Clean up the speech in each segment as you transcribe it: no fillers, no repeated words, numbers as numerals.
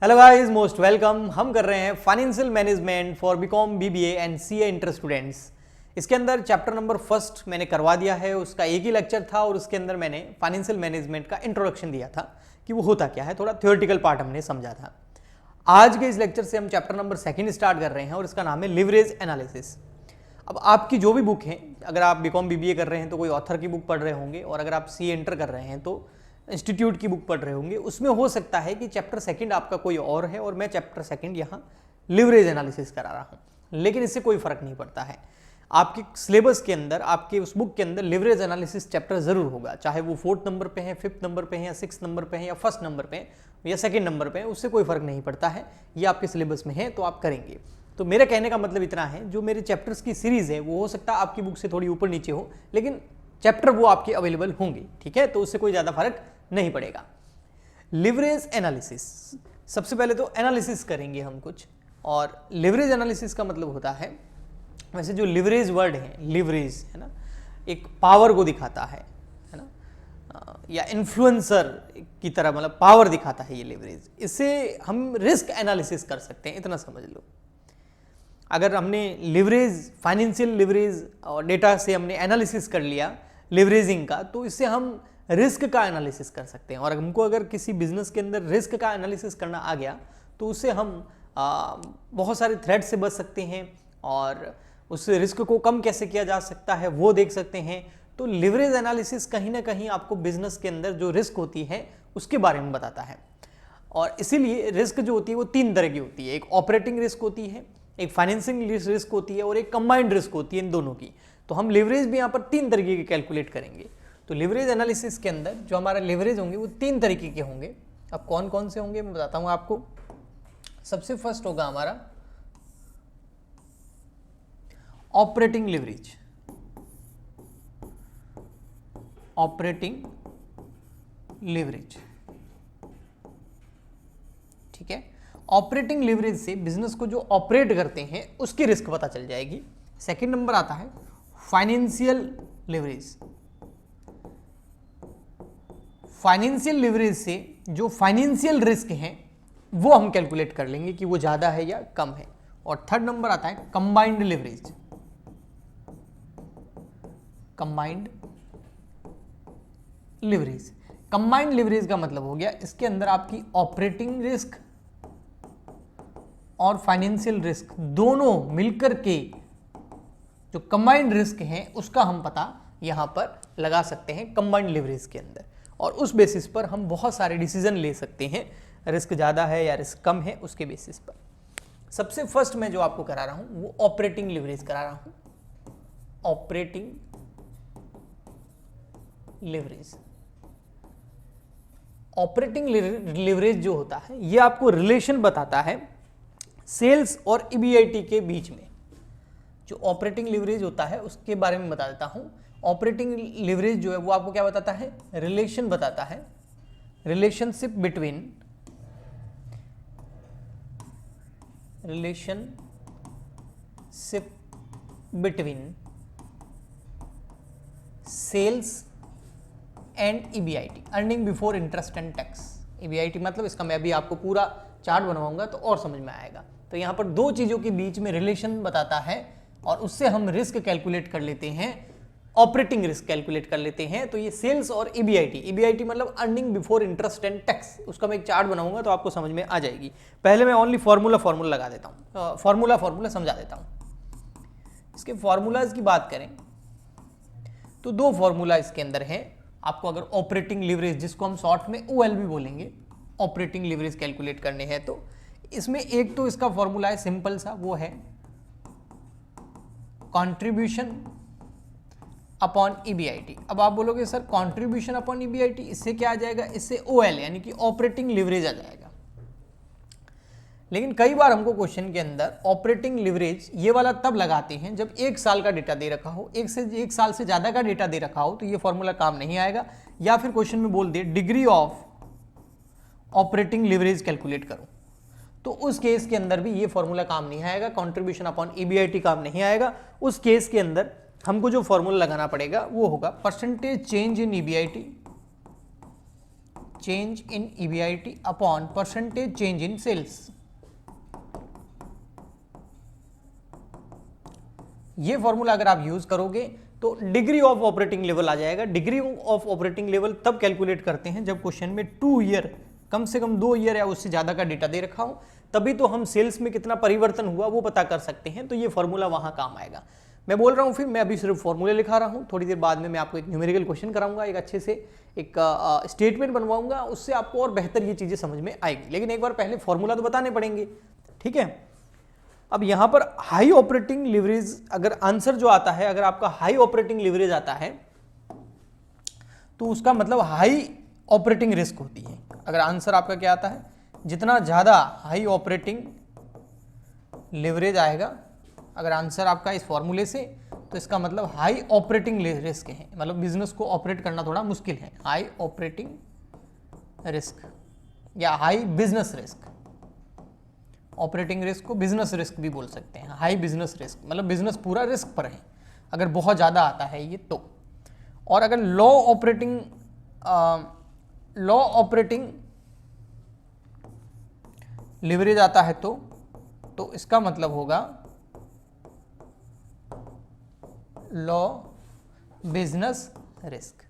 Hello guys, most welcome. हम कर रहे हैं financial management for BCom BBA and CA inter students. इसके अंदर चैप्टर नंबर फर्स्ट मैंने करवा दिया है, उसका एक ही लेक्चर था और उसके अंदर मैंने फाइनेंशियल मैनेजमेंट का इंट्रोडक्शन दिया था कि वो होता क्या है, थोड़ा थ्योरेटिकल पार्ट हमने समझा था। आज के इस लेक्चर से हम चैप्टर नंबर सेकेंड स्टार्ट कर रहे हैं और इसका नाम है लिवरेज एनालिसिस। अब आपकी जो भी बुक है, अगर आप बीकॉम बीबीए कर रहे हैं तो कोई ऑथर की बुक पढ़ रहे होंगे, और अगर आप सीए इंटर कर रहे हैं तो इंस्टीट्यूट की बुक पढ़ रहे होंगे। उसमें हो सकता है कि चैप्टर सेकंड आपका कोई और है और मैं चैप्टर सेकंड यहाँ लिवरेज एनालिसिस करा रहा हूँ, लेकिन इससे कोई फर्क नहीं पड़ता है। आपके सिलेबस के अंदर, आपके उस बुक के अंदर लिवरेज एनालिसिस चैप्टर जरूर होगा, चाहे वो 4th नंबर पे है, 5th नंबर पे है, या 6th नंबर पे है, या 1st नंबर पे है, या 2nd नंबर पे है, उससे कोई फर्क नहीं पड़ता है। ये आपके सिलेबस में है तो आप करेंगे। तो मेरे कहने का मतलब इतना है, जो मेरे चैप्टर्स की सीरीज है वो हो सकता है आपकी बुक से थोड़ी ऊपर नीचे हो, लेकिन चैप्टर वो आपके अवेलेबल होंगे, ठीक है? तो उससे कोई ज़्यादा फर्क नहीं पड़ेगा। लिवरेज एनालिसिस, सबसे पहले तो एनालिसिस करेंगे हम कुछ। और लिवरेज एनालिसिस का मतलब होता है, वैसे जो लिवरेज वर्ड है, लिवरेज है ना, एक पावर को दिखाता है ना, या इन्फ्लुएंसर की तरह, मतलब पावर दिखाता है ये लिवरेज। इससे हम रिस्क एनालिसिस कर सकते हैं, इतना समझ लो। अगर हमने लिवरेज, फाइनेंशियल लिवरेज और डेटा से हमने एनालिसिस कर लिया लिवरेजिंग का, तो इससे हम रिस्क का एनालिसिस कर सकते हैं। और हमको अगर किसी बिजनेस के अंदर रिस्क का एनालिसिस करना आ गया तो उससे हम बहुत सारे थ्रेट से बच सकते हैं, और उस रिस्क को कम कैसे किया जा सकता है वो देख सकते हैं। तो लिवरेज एनालिसिस कहीं ना कहीं आपको बिजनेस के अंदर जो रिस्क होती है उसके बारे में बताता है। और इसीलिए रिस्क जो होती है वो 3 तरह की होती है। एक ऑपरेटिंग रिस्क होती है, एक फाइनेंसिंग रिस्क होती है, और एक कंबाइंड रिस्क होती है, इन दोनों की। तो हम लिवरेज भी यहाँ पर 3 तरीके के कैलकुलेट करेंगे। तो लिवरेज एनालिसिस के अंदर जो हमारा लिवरेज होंगे वो 3 तरीके के होंगे। अब कौन कौन से होंगे मैं बताता हूँ आपको। सबसे फर्स्ट होगा हमारा ऑपरेटिंग लिवरेज। ऑपरेटिंग लिवरेज, ठीक है। ऑपरेटिंग लिवरेज से बिजनेस को जो ऑपरेट करते हैं उसकी रिस्क पता चल जाएगी। सेकंड नंबर आता है फाइनेंशियल लिवरेज। फाइनेंशियल लिवरेज से जो फाइनेंशियल रिस्क है वो हम कैलकुलेट कर लेंगे कि वो ज्यादा है या कम है। और थर्ड नंबर आता है combined leverage. Combined leverage, combined leverage का मतलब हो गया इसके अंदर आपकी ऑपरेटिंग रिस्क और फाइनेंशियल रिस्क दोनों मिलकर के जो कंबाइंड रिस्क है उसका हम पता यहां पर लगा सकते हैं कंबाइंड लिवरेज के अंदर। और उस बेसिस पर हम बहुत सारे डिसीजन ले सकते हैं, रिस्क ज़्यादा है या रिस्क कम है उसके बेसिस पर। सबसे फर्स्ट मैं जो आपको करा रहा हूं वो ऑपरेटिंग लिवरेज करा रहा हूं। ऑपरेटिंग लिवरेज, ऑपरेटिंग लिवरेज जो होता है ये आपको रिलेशन बताता है सेल्स और ईबीआईटी के बीच में। जो ऑपरेटिंग लिवरेज होता है उसके बारे में बता देता हूं। ऑपरेटिंग लिवरेज जो है वो आपको क्या बताता है, रिलेशन बताता है, relationship between, relationship between sales and EBIT, earning before interest and tax. EBIT मतलब इसका मैं अभी आपको पूरा चार्ट बनवाऊंगा तो और समझ में आएगा। तो यहां पर 2 चीजों के बीच में रिलेशन बताता है और उससे हम रिस्क कैलकुलेट कर लेते हैं, ऑपरेटिंग रिस्क कैलकुलेट कर लेते हैं। तो ये सेल्स और ईबीआईटी, ईबीआईटी मतलब earning before interest and tax, उसका मैं एक चार्ट बनाऊंगा तो आपको समझ में आ जाएगी। पहले मैं ओनली फॉर्मूला लगा देता हूं, फॉर्मूला समझा देता हूं। इसके फॉर्मूलाज की बात करें तो 2 फॉर्मूला इसके अंदर है। आपको अगर ऑपरेटिंग लिवरेज, जिसको हम शॉर्ट में ओएलवी बोलेंगे, ऑपरेटिंग लिवरेज कैलकुलेट करने हैं तो इसमें एक तो इसका फॉर्मूला है सिंपल सा, वो है कंट्रीब्यूशन अपॉन ईबीआईटी। अब आप बोलोगे सर कंट्रीब्यूशन अपॉन ईबीआईटी, इससे क्या आ जाएगा, इससे ओएल यानी कि ऑपरेटिंग लिवरेज आ जाएगा। लेकिन कई बार हमको क्वेश्चन के अंदर ऑपरेटिंग लिवरेज ये वाला तब लगाते हैं जब 1 साल का डेटा दे रखा हो, 1 साल से ज्यादा का डेटा दे रखा हो, तो ये फॉर्मूला काम नहीं आएगा। या फिर क्वेश्चन में बोल दे degree of operating leverage calculate करो, तो उस केस के अंदर भी ये फॉर्मूला काम नहीं आएगा, कंट्रीब्यूशन अपॉन ईबीआईटी काम नहीं आएगा। उस केस के अंदर हमको जो फॉर्मूला लगाना पड़ेगा वो होगा percentage change in EBIT change in EBIT upon percentage change in sales. ये फॉर्मूला अगर आप यूज करोगे तो डिग्री ऑफ ऑपरेटिंग लेवल आ जाएगा। डिग्री ऑफ ऑपरेटिंग लेवल तब कैलकुलेट करते हैं जब क्वेश्चन में 2 ईयर, कम से कम 2 ईयर या उससे ज्यादा का डेटा दे रखा हो, तभी तो हम सेल्स में कितना परिवर्तन हुआ वो पता कर सकते हैं। तो ये फॉर्मूला वहां काम आएगा। मैं बोल रहा हूं, फिर मैं अभी सिर्फ फॉर्मूले लिखा रहा हूं, थोड़ी देर बाद में मैं आपको एक न्यूमेरिकल क्वेश्चन कराऊंगा, एक अच्छे से एक स्टेटमेंट बनवाऊंगा, उससे आपको और बेहतर ये चीजें समझ में आएगी। लेकिन एक बार पहले फॉर्मूला तो बताने पड़ेंगे, ठीक है। अब यहां पर हाई ऑपरेटिंग लिवरेज, अगर आंसर जो आता है, अगर आपका हाई ऑपरेटिंग लिवरेज आता है तो उसका मतलब हाई ऑपरेटिंग रिस्क होती है। अगर आंसर आपका क्या आता है, जितना ज्यादा हाई ऑपरेटिंग लिवरेज आएगा, अगर आंसर आपका इस फॉर्मूले से, तो इसका मतलब हाई ऑपरेटिंग रिस्क है, मतलब बिजनेस को ऑपरेट करना थोड़ा मुश्किल है। हाई ऑपरेटिंग रिस्क या high business risk, operating risk को बिजनेस रिस्क भी बोल सकते हैं। हाई बिजनेस रिस्क मतलब बिजनेस पूरा रिस्क पर है अगर बहुत ज्यादा आता है ये तो। और अगर लो ऑपरेटिंग लिवरेज आता है तो इसका मतलब होगा लो बिजनेस रिस्क।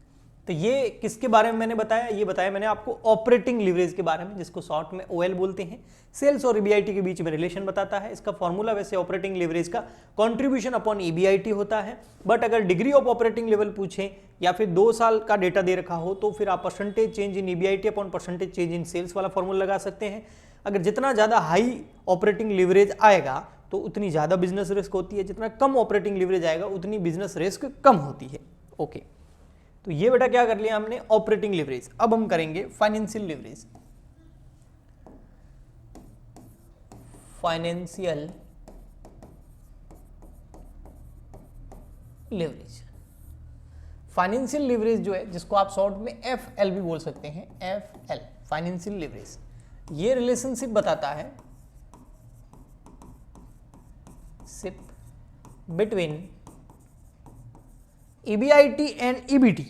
तो ये किसके बारे में मैंने बताया, ये बताया मैंने आपको ऑपरेटिंग लिवरेज के बारे में, जिसको शॉर्ट में OL बोलते हैं। सेल्स और EBIT के बीच में रिलेशन बताता है। इसका फॉर्मूला वैसे ऑपरेटिंग लिवरेज का कंट्रीब्यूशन अपॉन EBIT होता है, बट अगर डिग्री ऑफ ऑपरेटिंग लेवल पूछे या फिर 2 साल का डेटा दे रखा हो तो फिर आप percentage change in EBIT upon percentage change in sales वाला फॉर्मूला लगा सकते हैं। अगर जितना ज्यादा हाई ऑपरेटिंग लिवरेज आएगा तो उतनी ज्यादा बिजनेस रिस्क होती है, जितना कम ऑपरेटिंग लिवरेज आएगा उतनी बिजनेस रिस्क कम होती है। ओके, तो ये बेटा क्या कर लिया हमने, ऑपरेटिंग लिवरेज। अब हम करेंगे financial leverage. Financial leverage, financial leverage जो है, जिसको आप शॉर्ट में FL भी बोल सकते हैं, FL फाइनेंशियल लिवरेज, ये रिलेशनशिप बताता है ship between EBIT and EBT,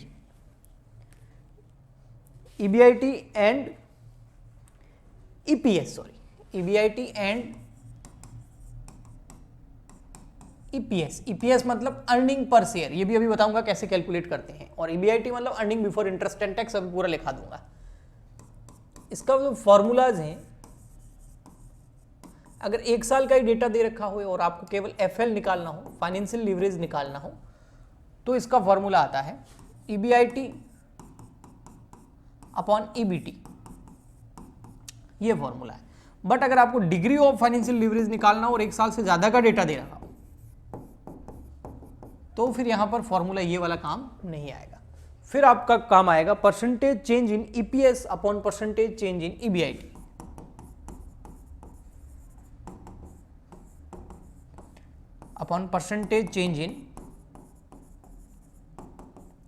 EBIT and EPS, EBIT and EPS। EPS मतलब अर्निंग पर शेयर, ये भी अभी बताऊंगा कैसे कैलकुलेट करते हैं। और EBIT मतलब earning before interest and tax, अभी पूरा लिखा दूंगा। इसका जो फॉर्मूलाज हैं, अगर 1 साल का ही डेटा दे रखा हो और आपको केवल FL निकालना हो, फाइनेंशियल लिवरेज निकालना हो, तो इसका फॉर्मूला आता है EBIT अपॉन EBT, ये फॉर्मूला है। बट अगर आपको डिग्री ऑफ फाइनेंशियल लिवरेज निकालना हो और 1 साल से ज्यादा का डेटा दे रहा हो तो फिर यहां पर फॉर्मूला ये वाला काम नहीं आएगा। फिर आपका काम आएगा percentage change in EPS upon percentage change in EBIT। Upon percentage change in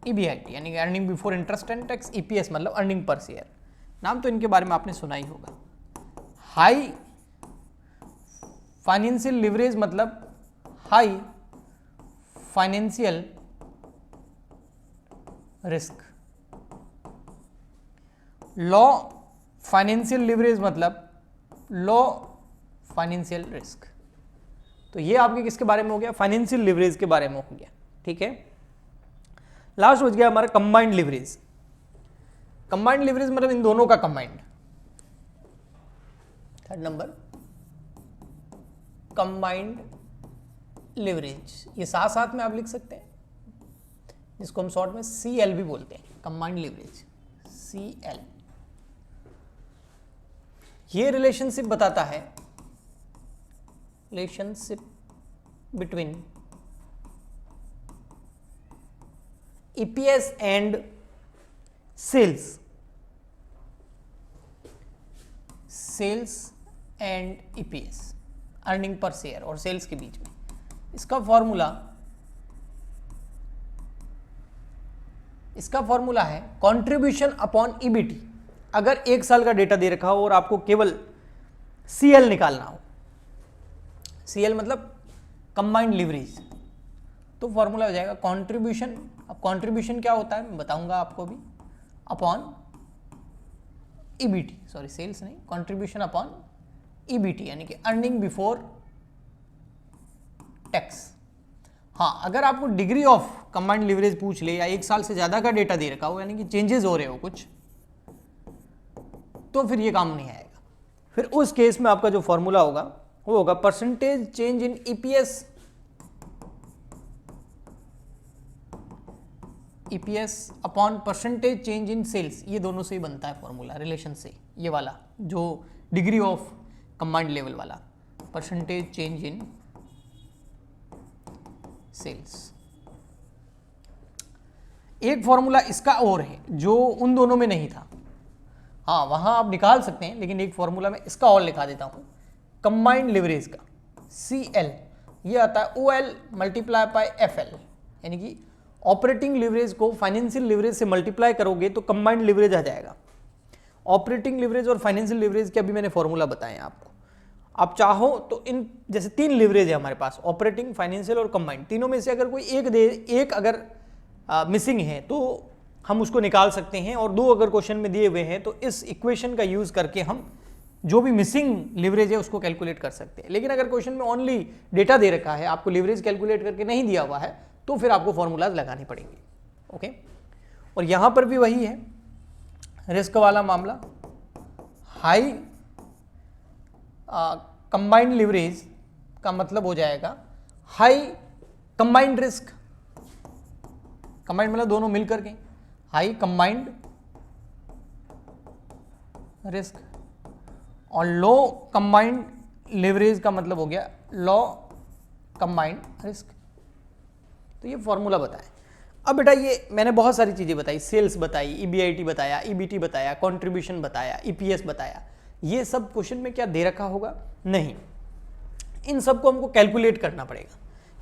EBIT यानी earning before interest and tax, EPS मतलब अर्निंग पर शेयर। नाम तो इनके बारे में आपने सुना ही होगा। हाई फाइनेंशियल लिवरेज मतलब हाई फाइनेंशियल रिस्क, लो फाइनेंशियल लिवरेज मतलब लो फाइनेंशियल रिस्क। तो ये आपके किसके बारे में हो गया, फाइनेंशियल लिवरेज के बारे में हो गया, ठीक है। लास्ट हो गया हमारा कंबाइंड लिवरेज। कंबाइंड लिवरेज मतलब इन दोनों का combined. Third number combined leverage, ये साथ साथ में आप लिख सकते हैं, जिसको हम शॉर्ट में CL भी बोलते हैं, कंबाइंड लिवरेज CL। ये रिलेशनशिप बताता है, relationship between EPS and sales, sales and EPS earning per share और सेल्स के बीच में। इसका फॉर्मूला है कंट्रीब्यूशन अपॉन EBT। अगर 1 साल का डेटा दे रखा हो और आपको केवल CL निकालना हो, CL मतलब कंबाइंड लिवरेज, तो फॉर्मूला हो जाएगा कंट्रीब्यूशन। अब कंट्रीब्यूशन क्या होता है मैं बताऊंगा आपको भी, अपॉन ईबीटी, सॉरी सेल्स नहीं, कंट्रीब्यूशन अपॉन ईबीटी यानी कि अर्निंग बिफोर टैक्स। हाँ, अगर आपको डिग्री ऑफ कंबाइंड लीवरेज पूछ ले या 1 साल से ज्यादा का डेटा दे रखा हो यानी कि चेंजेस हो रहे हो कुछ, तो फिर ये काम नहीं आएगा। फिर उस केस में आपका जो फॉर्मूला होगा वो होगा percentage change in EPS, EPS upon percentage change in sales. ये दोनों से ही बनता है फॉर्मूला रिलेशन से, ये वाला जो डिग्री ऑफ कंबाइंड लेवल वाला, परसेंटेज चेंज इन सेल्स। एक फॉर्मूला इसका और है जो उन दोनों में नहीं था। हाँ, वहां आप निकाल सकते हैं, लेकिन एक फॉर्मूला में इसका और लिखा देता हूं, कंबाइंड लिवरेज का CL, ये आता है OL मल्टीप्लाई बाय FL, यानी कि ऑपरेटिंग लिवरेज को फाइनेंशियल लिवरेज से मल्टीप्लाई करोगे तो कंबाइंड लिवरेज आ जाएगा। ऑपरेटिंग लिवरेज और फाइनेंशियल लिवरेज के अभी मैंने फॉर्मूला बताए आपको। आप चाहो तो इन जैसे 3 लिवरेज है हमारे पास, ऑपरेटिंग, फाइनेंशियल और कंबाइंड, तीनों में से अगर कोई एक अगर मिसिंग है तो हम उसको निकाल सकते हैं, और 2 अगर क्वेश्चन में दिए हुए हैं तो इस इक्वेशन का यूज करके हम जो भी मिसिंग लिवरेज है उसको कैलकुलेट कर सकते हैं। लेकिन अगर क्वेश्चन में ओनली डेटा दे रखा है, आपको लिवरेज कैलकुलेट करके नहीं दिया हुआ है, तो फिर आपको फॉर्मूलाज लगानी पड़ेंगे। ओके, और यहां पर भी वही है रिस्क वाला मामला, हाई कंबाइंड लिवरेज का मतलब हो जाएगा हाई कंबाइंड रिस्क, कंबाइंड मतलब दोनों मिलकर के, हाई कंबाइंड रिस्क, और लो कंबाइंड लिवरेज का मतलब हो गया लो कंबाइंड रिस्क। तो ये फॉर्मूला बताएं। अब बेटा ये मैंने बहुत सारी चीजें बताई, सेल्स बताई, ईबीआईटी बताया, ईबीटी बताया, कंट्रीब्यूशन बताया, ईपीएस बताया, ये सब क्वेश्चन में क्या दे रखा होगा? नहीं, इन सबको हमको कैलकुलेट करना पड़ेगा।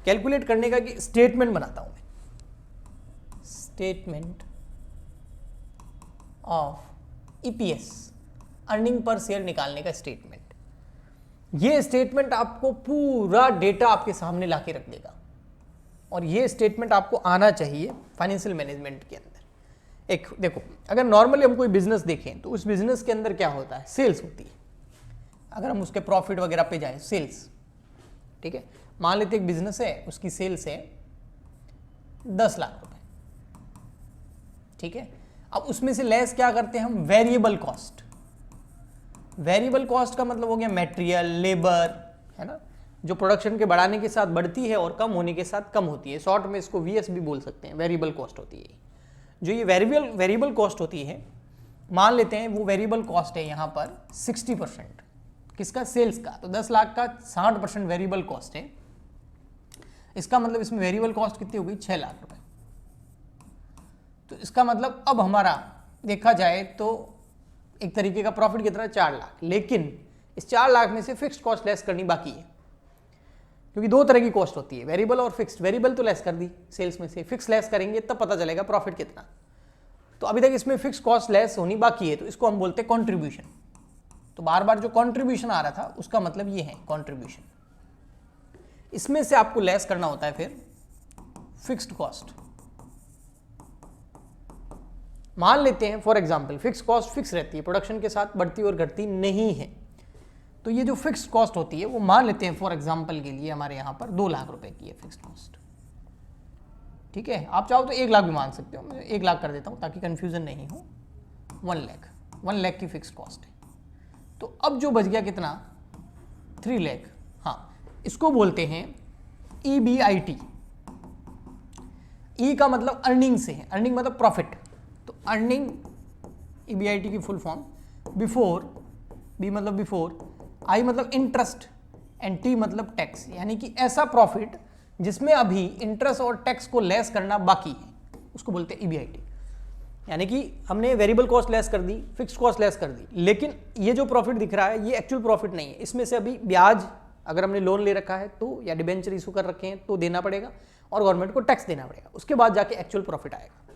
कैलकुलेट करने का कि स्टेटमेंट बनाता हूं मैं, statement of EPS, earning per share निकालने का स्टेटमेंट। ये स्टेटमेंट आपको पूरा डेटा आपके सामने लाके रख देगा, और ये स्टेटमेंट आपको आना चाहिए फाइनेंशियल मैनेजमेंट के अंदर। एक देखो, अगर नॉर्मली हम कोई बिजनेस देखें तो उस बिजनेस के अंदर क्या होता है? सेल्स होती है। अगर हम उसके प्रॉफिट वगैरह पे जाएं, सेल्स, ठीक है, मान लेते एक बिजनेस है, उसकी सेल्स है 10 लाख रुपए, ठीक है। अब उसमें से लेस क्या करते हैं हम? Variable cost. वेरिएबल कॉस्ट का मतलब हो गया मटेरियल, लेबर, है ना, जो प्रोडक्शन के बढ़ाने के साथ बढ़ती है और कम होने के साथ कम होती है। शॉर्ट में इसको VS भी बोल सकते हैं, वेरिएबल कॉस्ट होती है। जो ये वेरिएबल कॉस्ट होती है, मान लेते हैं वो वेरिएबल कॉस्ट है यहाँ पर 60%, किसका? सेल्स का। तो 10 लाख का 60% वेरिएबल कॉस्ट है। इसका मतलब इसमें वेरिएबल कॉस्ट कितनी हो गई? 6 लाख रुपए। तो इसका मतलब अब हमारा देखा जाए तो एक तरीके का प्रॉफिट कितना है? 4 लाख। लेकिन इस 4 लाख में से फिक्स्ड कॉस्ट लेस करनी बाकी है, क्योंकि 2 तरह की कॉस्ट होती है, वेरिएबल और फिक्स्ड। वेरिएबल तो लेस कर दी सेल्स में से, फिक्स लेस करेंगे तब पता चलेगा प्रॉफिट कितना। तो अभी तक इसमें फिक्स कॉस्ट लेस होनी बाकी है, तो इसको हम बोलते हैं कंट्रीब्यूशन। तो बार बार जो कंट्रीब्यूशन आ रहा था उसका मतलब ये है कंट्रीब्यूशन। इसमें से आपको लेस करना होता है फिर फिक्स्ड कॉस्ट। मान लेते हैं for example fix cost fix रहती है, प्रोडक्शन के साथ बढ़ती और घटती नहीं है। तो ये जो फिक्स कॉस्ट होती है वो मान लेते हैं फॉर एग्जांपल के लिए हमारे यहाँ पर 2 लाख रुपए की है फिक्स्ड कॉस्ट, ठीक है। आप चाहो तो 1 लाख भी मान सकते हो, मैं 1 लाख कर देता हूँ ताकि कंफ्यूजन नहीं हो। 1 लाख की फिक्स्ड कॉस्ट है। तो अब जो बच गया कितना? 3 लाख। हाँ, इसको बोलते हैं EBIT। ई का मतलब अर्निंग से है, अर्निंग मतलब प्रॉफिट। तो अर्निंग EBIT की फुल फॉर्म बिफोर, बी मतलब बिफोर, आई मतलब इंटरेस्ट, एंड टी मतलब टैक्स। यानी कि ऐसा प्रॉफिट जिसमें अभी इंटरेस्ट और टैक्स को लेस करना बाकी है, उसको बोलते हैं EBIT। यानी कि हमने वेरिएबल कॉस्ट लेस कर दी, फिक्स्ड कॉस्ट लेस कर दी, लेकिन ये जो प्रॉफिट दिख रहा है ये एक्चुअल प्रॉफिट नहीं है। इसमें से अभी ब्याज, अगर हमने लोन ले रखा है तो, या डिबेंचर इशू कर रखे हैं तो देना पड़ेगा, और गवर्नमेंट को टैक्स देना पड़ेगा, उसके बाद जाके एक्चुअल प्रॉफिट आएगा।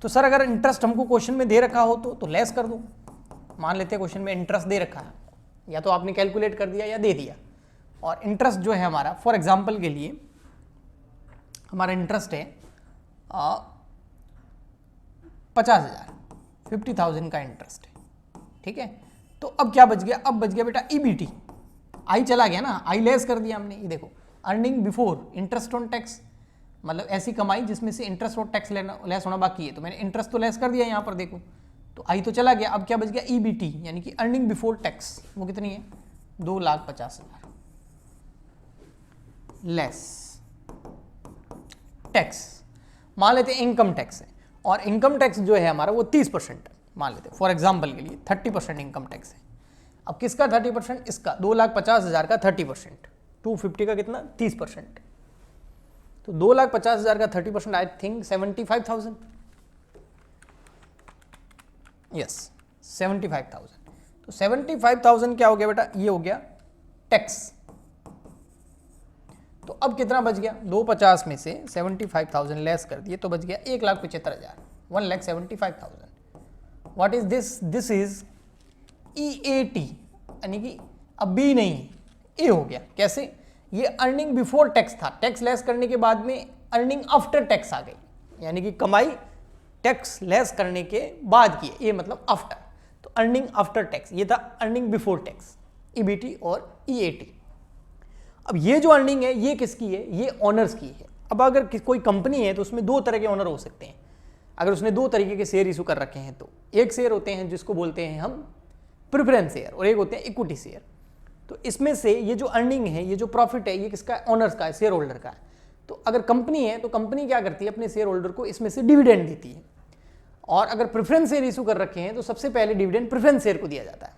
तो सर अगर इंटरेस्ट हमको क्वेश्चन में दे रखा हो तो लेस कर दो। मान लेते हैं क्वेश्चन में इंटरेस्ट दे रखा है, या तो आपने कैलकुलेट कर दिया या दे दिया, और इंटरेस्ट जो है हमारा फॉर एग्जांपल के लिए हमारा इंटरेस्ट है 50,000 50,000 का इंटरेस्ट है, ठीक है। तो अब क्या बच गया, अब बच गया बेटा ईबीटी, आई चला गया ना, आई लेस कर दिया हमने। ये देखो earning before interest on tax, मतलब ऐसी कमाई जिसमें से इंटरेस्ट और टैक्स लेस होना बाकी है, तो मैंने इंटरेस्ट तो लेस कर दिया यहाँ पर देखो, तो आई तो चला गया। अब क्या बच गया ईबीटी यानी कि अर्निंग बिफोर टैक्स, वो कितनी है 2,50,000 लेस टैक्स। मान लेते हैं इनकम टैक्स है, और इनकम टैक्स जो है हमारा वो 30% मान लेते हैं फॉर एग्जांपल के लिए, 30% इनकम टैक्स है। अब किसका 30%, इसका 2,50,000 का 30%, 250 का कितना 30%, तो 2,50,000 का 30% आई थिंक 75,000, यस 75,000। तो 75,000 क्या हो गया बेटा, ये हो गया टैक्स। तो अब कितना बच गया, 250 में से 75,000 लेस कर दिए तो बच गया 1,75,000, 1,75,000। What is this, this is EAT, यानी कि अब बी नहीं ए हो गया। कैसे, ये अर्निंग बिफोर टैक्स था, टैक्स लेस करने के बाद में अर्निंग आफ्टर टैक्स आ गई, यानी कि कमाई टैक्स लेस करने के बाद की, ये मतलब आफ्टर, तो अर्निंग आफ्टर टैक्स, ये था अर्निंग बिफोर टैक्स, EBT और EAT। अब ये जो अर्निंग है ये किसकी है, ये ऑनर्स की है। अब अगर कोई कंपनी है तो उसमें दो तरह के ऑनर हो सकते हैं, अगर उसने दो तरीके के शेयर इशू कर रखे हैं तो एक शेयर होते हैं जिसको बोलते हैं हम प्रेफरेंस शेयर, और एक होते हैं इक्विटी शेयर। तो इसमें से ये जो अर्निंग है, ये जो प्रॉफिट है, ये किसका है, ऑनर्स का है, शेयर होल्डर का है। तो अगर कंपनी है तो कंपनी क्या करती है, अपने शेयर होल्डर को इसमें से डिविडेंड देती है, और अगर प्रेफरेंस शेयर इशू कर रखे हैं तो सबसे पहले डिविडेंड प्रेफरेंस शेयर को दिया जाता है।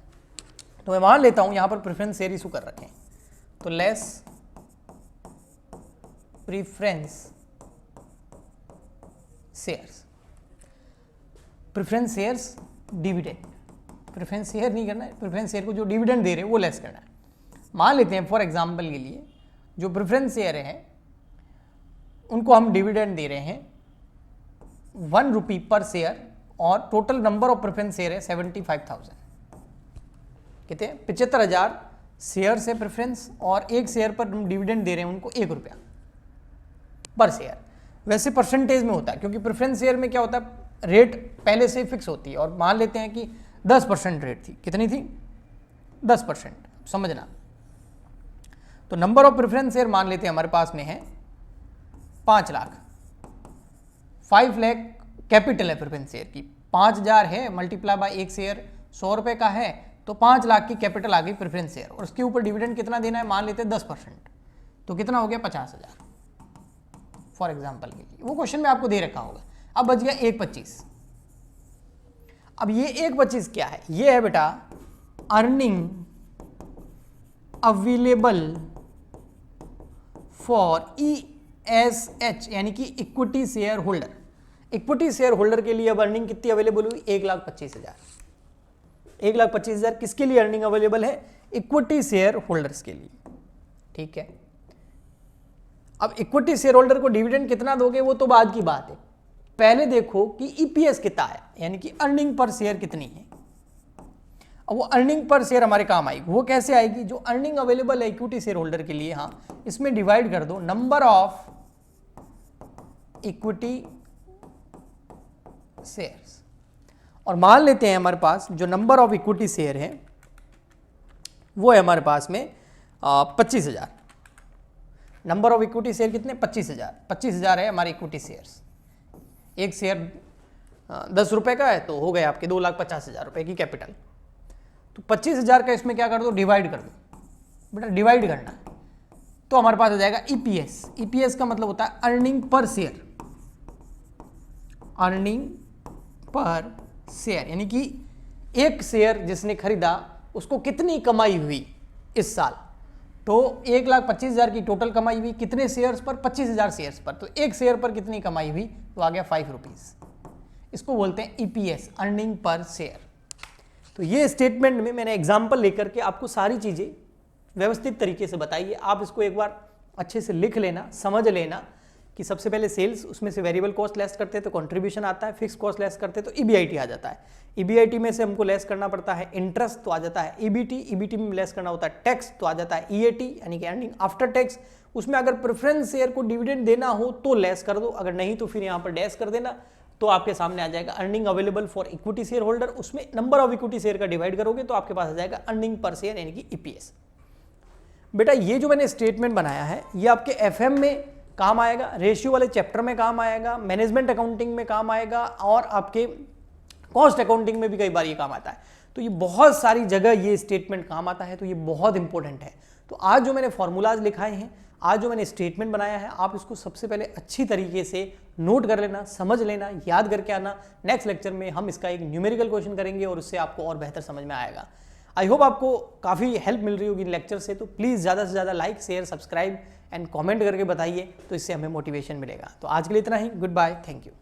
तो मैं मान लेता हूं यहां पर प्रेफरेंस शेयर इशू कर रखे हैं, तो less preference shares, preference shares dividend, preference share नहीं करना है, प्रेफरेंस शेयर को जो डिविडेंड दे रहे हैं वो लेस करना है। मान लेते हैं फॉर एग्जांपल के लिए जो प्रेफरेंस शेयर है उनको हम डिविडेंड दे रहे हैं 1 रुपी पर शेयर, और total number of preference share है 75,000, कितने 75,000 शेयर से प्रेफरेंस, और एक शेयर पर हम डिविडेंड दे रहे हैं उनको 1 रुपया पर शेयर। वैसे परसेंटेज में होता है, क्योंकि प्रेफरेंस शेयर में क्या होता है, रेट पहले से फिक्स होती है, और मान लेते हैं कि 10% रेट थी, कितनी थी 10%, समझना। तो नंबर ऑफ प्रेफरेंस शेयर मान लेते हैं हमारे पास में है 5 लाख, 5 लाख कैपिटल है प्रेफरेंस शेयर की, 5,000 है मल्टीप्लाई बाय एक शेयर 100 रुपए का है, तो 5 लाख की कैपिटल आ गई प्रेफरेंस शेयर, और उसके ऊपर डिविडेंड कितना देना है, मान लेते हैं 10%, तो कितना हो गया 50,000 फॉर एग्जाम्पल के लिए, वो क्वेश्चन में आपको दे रखा होगा। अब बच गया 1,25,000। अब ये 1,25,000 क्या है, ये है बेटा अर्निंग अवेलेबल फॉर ESH, यानी कि equity share holder. Equity share holder के लिए अब अर्निंग कितनी अवेलेबल हुई, 1,25,000। 1,25,000 किसके लिए अर्निंग अवेलेबल है, इक्विटी शेयर होल्डर्स के लिए, ठीक है। अब इक्विटी शेयर होल्डर को डिविडेंड कितना दोगे वो तो बाद की बात है, पहले देखो कि EPS कितना है, यानी कि अर्निंग पर शेयर कितनी है। अब वो अर्निंग पर शेयर हमारे काम आएगी, वो कैसे आएगी, जो अर्निंग अवेलेबल है इक्विटी शेयर होल्डर के लिए, हाँ इसमें डिवाइड कर दो नंबर ऑफ इक्विटी शेयर्स, और मान लेते हैं हमारे पास जो नंबर ऑफ इक्विटी शेयर है वो है हमारे पास में 25,000। नंबर ऑफ इक्विटी शेयर कितने, 25,000 है हमारे इक्विटी शेयर्स। एक शेयर 10 रुपए का है तो हो गए आपके 2,50,000 रुपए की कैपिटल। तो 25,000 का इसमें क्या कर दो, डिवाइड कर दो बेटा, डिवाइड करना है तो हमारे पास हो जाएगा EPS। EPS का मतलब होता है earning per share, earning per share, यानी कि एक शेयर जिसने खरीदा उसको कितनी कमाई हुई इस साल। तो 1,25,000 की टोटल कमाई हुई, कितने शेयर्स पर, 25,000 शेयर्स पर, तो एक शेयर पर कितनी कमाई हुई, तो आ गया 5 रुपीज। इसको बोलते हैं EPS, अर्निंग पर शेयर। तो ये स्टेटमेंट में मैंने एग्जांपल लेकर के आपको सारी चीजें व्यवस्थित तरीके से बताई है। आप इसको एक बार अच्छे से लिख लेना, समझ लेना कि सबसे पहले सेल्स, उसमें से वेरिएबल कॉस्ट लेस करते हैं तो कंट्रीब्यूशन आता है, फिक्स कॉस्ट लेस करते हैं तो EBIT आ जाता है, EBIT में से हमको लेस करना पड़ता है इंटरेस्ट तो आ जाता है EBT में लेस करना होता है टैक्स तो आ जाता है EAT, यानी कि अर्निंग आफ्टर टैक्स। उसमें अगर प्रेफरेंस शेयर को डिविडेंड देना हो तो लेस कर दो, अगर नहीं तो फिर यहाँ पर डैश कर देना। तो आपके सामने आ जाएगा earning available for equity share holder, उसमें नंबर ऑफ इक्विटी शेयर का डिवाइड करोगे तो आपके पास आ जाएगा अर्निंग पर शेयर यानी कि ईपीएस। बेटा ये जो मैंने स्टेटमेंट बनाया है ये आपके एफएम में काम आएगा, रेशियो वाले चैप्टर में काम आएगा, मैनेजमेंट अकाउंटिंग में काम आएगा और आपके कॉस्ट अकाउंटिंग में भी कई बार ये काम आता है। तो ये बहुत सारी जगह ये स्टेटमेंट काम आता है, तो ये बहुत इंपॉर्टेंट है। तो आज जो मैंने फॉर्मूलाज लिखाए हैं, आज जो मैंने स्टेटमेंट बनाया है, आप इसको सबसे पहले अच्छी तरीके से नोट कर लेना, समझ लेना, याद करके आना। नेक्स्ट लेक्चर में हम इसका एक न्यूमेरिकल क्वेश्चन करेंगे और उससे आपको और बेहतर समझ में आएगा। आई होप आपको काफ़ी हेल्प मिल रही होगी इन लेक्चर से। तो प्लीज़ ज़्यादा से ज़्यादा like, share, subscribe and comment करके बताइए, तो इससे हमें मोटिवेशन मिलेगा। तो आज के लिए इतना ही। Goodbye, thank you.